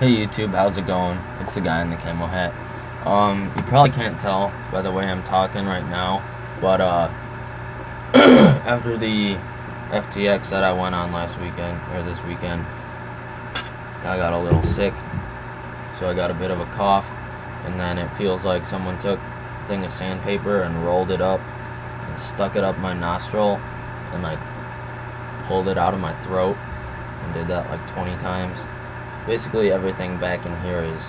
Hey YouTube, how's it going? It's the guy in the camo hat. You probably can't tell by the way I'm talking right now, but after the FTX that I went on last weekend, or this weekend, I got a little sick, so I got a bit of a cough, and then it feels like someone took a thing of sandpaper and rolled it up and stuck it up my nostril and like pulled it out of my throat and did that like 20 times. Basically everything back in here is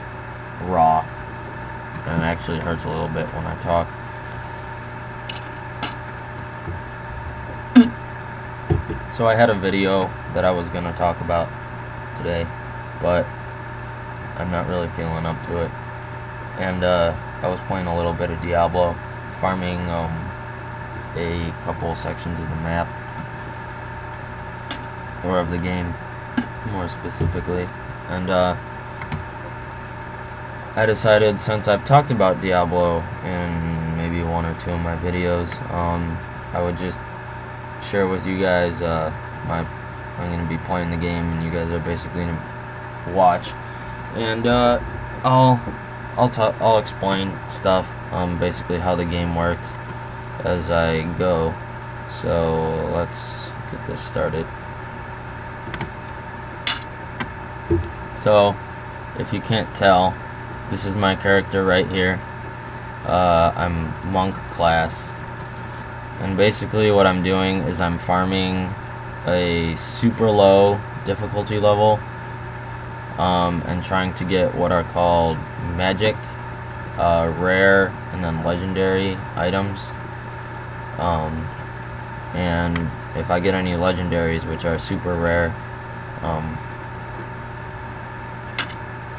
raw, and it actually hurts a little bit when I talk. So I had a video that I was going to talk about today, but I'm not really feeling up to it. And I was playing a little bit of Diablo, farming a couple sections of the map, or of the game more specifically. And I decided, since I've talked about Diablo in maybe one or two of my videos, I would just share with you guys I'm going to be playing the game, and you guys are basically going to watch, and I'll explain stuff, basically how the game works as I go. So let's get this started. So, if you can't tell, this is my character right here. I'm monk class, and basically what I'm doing is I'm farming a super low difficulty level, and trying to get what are called magic, rare, and then legendary items. And if I get any legendaries, which are super rare,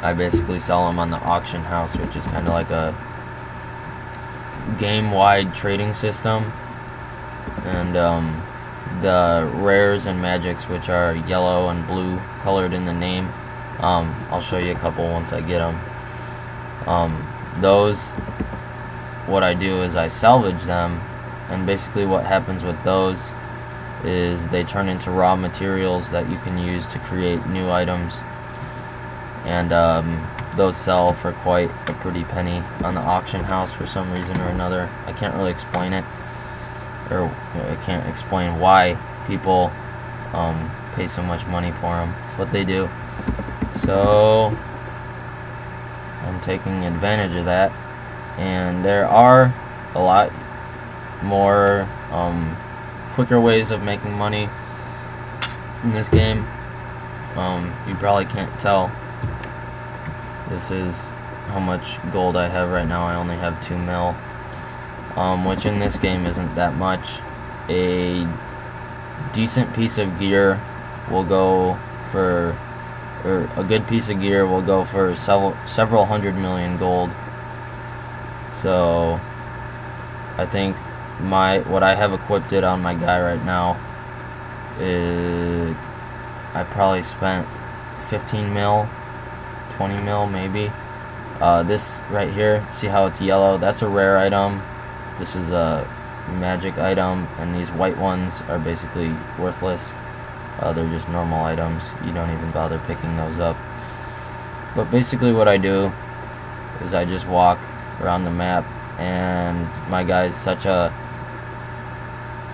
I basically sell them on the auction house, which is kind of like a game-wide trading system. And the rares and magics, which are yellow and blue colored in the name, I'll show you a couple once I get them. Those, what I do is I salvage them, and basically what happens with those is they turn into raw materials that you can use to create new items. And those sell for quite a pretty penny on the auction house for some reason or another. I can't really explain it, or I can't explain why people pay so much money for them, but they do. So I'm taking advantage of that, and there are a lot more quicker ways of making money in this game. You probably can't tell. This is how much gold I have right now. I only have 2 mil, which in this game isn't that much. A decent piece of gear will go for, or a good piece of gear will go for several hundred million gold. So I think what I have equipped it on my guy right now is, I probably spent 15 mil, 20 mil maybe. This right here, see how it's yellow? That's a rare item. This is a magic item, and these white ones are basically worthless. They're just normal items. You don't even bother picking those up. But basically what I do is I just walk around the map, and my guy's such a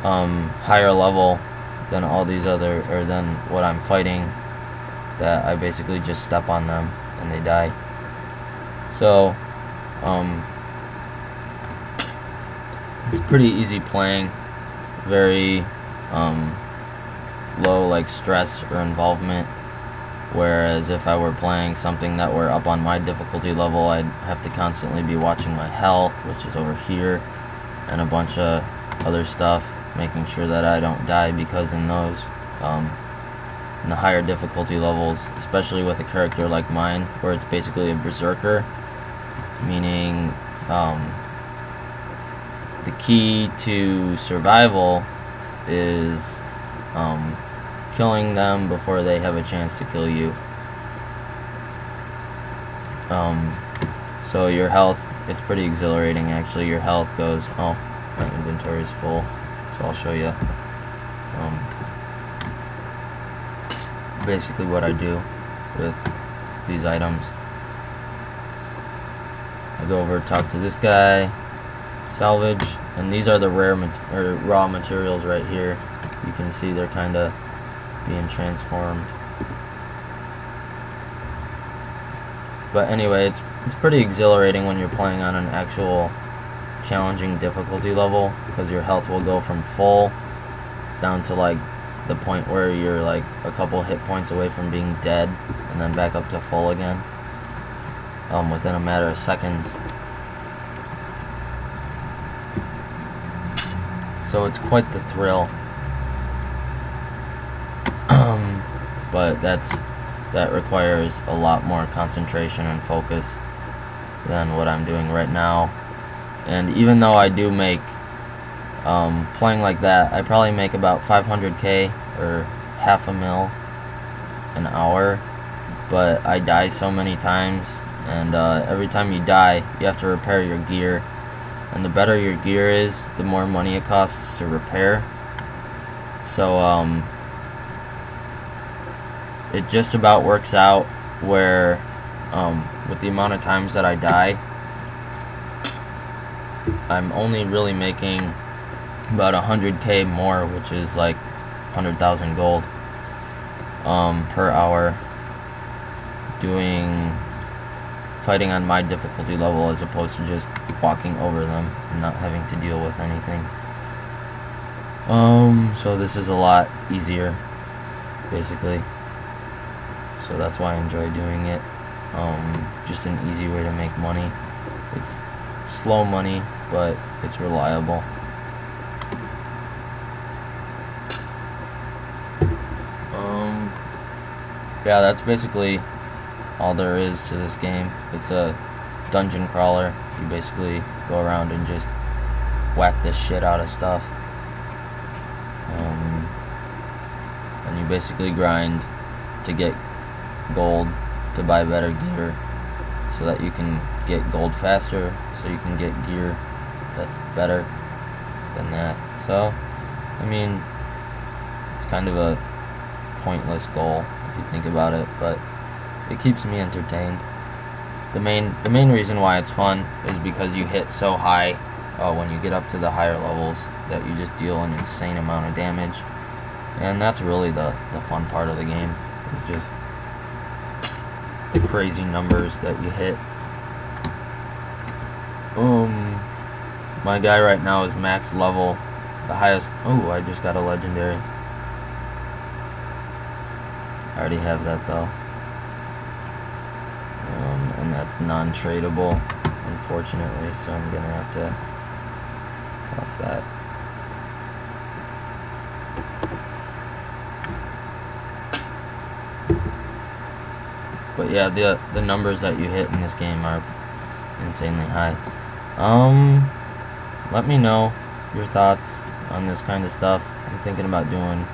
higher level than all these other, or than what I'm fighting, that I basically just step on them and they die. So it's pretty easy playing, very low like stress or involvement, whereas if I were playing something that were up on my difficulty level, I'd have to constantly be watching my health, which is over here, and a bunch of other stuff, making sure that I don't die, because in those in the higher difficulty levels, especially with a character like mine, where it's basically a berserker, meaning the key to survival is killing them before they have a chance to kill you. So your health, it's pretty exhilarating actually. Your health goes, oh, my inventory is full, so I'll show you basically what I do with these items. I go over, talk to this guy, salvage, and these are the raw materials right here. You can see they're kind of being transformed. But anyway, it's pretty exhilarating when you're playing on an actual challenging difficulty level, because your health will go from full down to like the point where you're like a couple hit points away from being dead, and then back up to full again within a matter of seconds. So it's quite the thrill. But that requires a lot more concentration and focus than what I'm doing right now. And even though I do make playing like that, I probably make about 500k or half a mil an hour, but I die so many times, and every time you die you have to repair your gear, and the better your gear is, the more money it costs to repair. So it just about works out where with the amount of times that I die, I'm only really making about 100k more, which is like 100,000 gold per hour, fighting on my difficulty level, as opposed to just walking over them and not having to deal with anything. So this is a lot easier, basically. So that's why I enjoy doing it. Just an easy way to make money. It's slow money, but it's reliable. Yeah, that's basically all there is to this game. It's a dungeon crawler. You basically go around and just whack this shit out of stuff. And you basically grind to get gold to buy better gear, so that you can get gold faster, so you can get gear that's better than that. So, I mean, it's kind of a pointless goal if you think about it, but it keeps me entertained. The main reason why it's fun is because you hit so high when you get up to the higher levels that you just deal an insane amount of damage, and that's really the fun part of the game, is just the crazy numbers that you hit. My guy right now is max level, the highest. Oh, I just got a legendary. I already have that though. And that's non-tradable, unfortunately, so I'm gonna have to toss that. But yeah, the numbers that you hit in this game are insanely high. Let me know your thoughts on this kind of stuff. I'm thinking about doing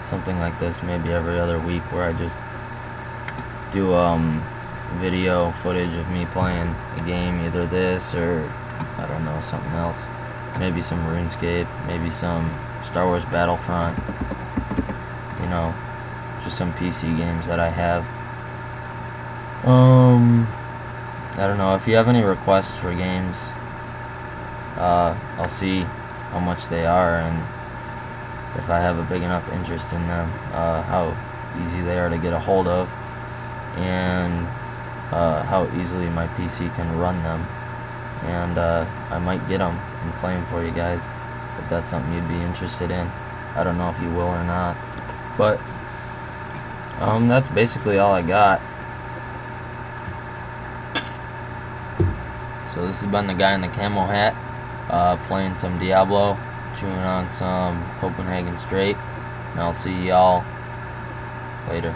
something like this maybe every other week, where I just do video footage of me playing a game, either this or I don't know, something else. Maybe some RuneScape, maybe some Star Wars Battlefront, you know, just some PC games that I have. I don't know, if you have any requests for games, I'll see how much they are, and if I have a big enough interest in them, how easy they are to get a hold of, and how easily my PC can run them, and I might get them and play them for you guys, if that's something you'd be interested in. I don't know if you will or not, but that's basically all I got. So this has been the guy in the camo hat, playing some Diablo, chewing on some Copenhagen Straight, and I'll see y'all later.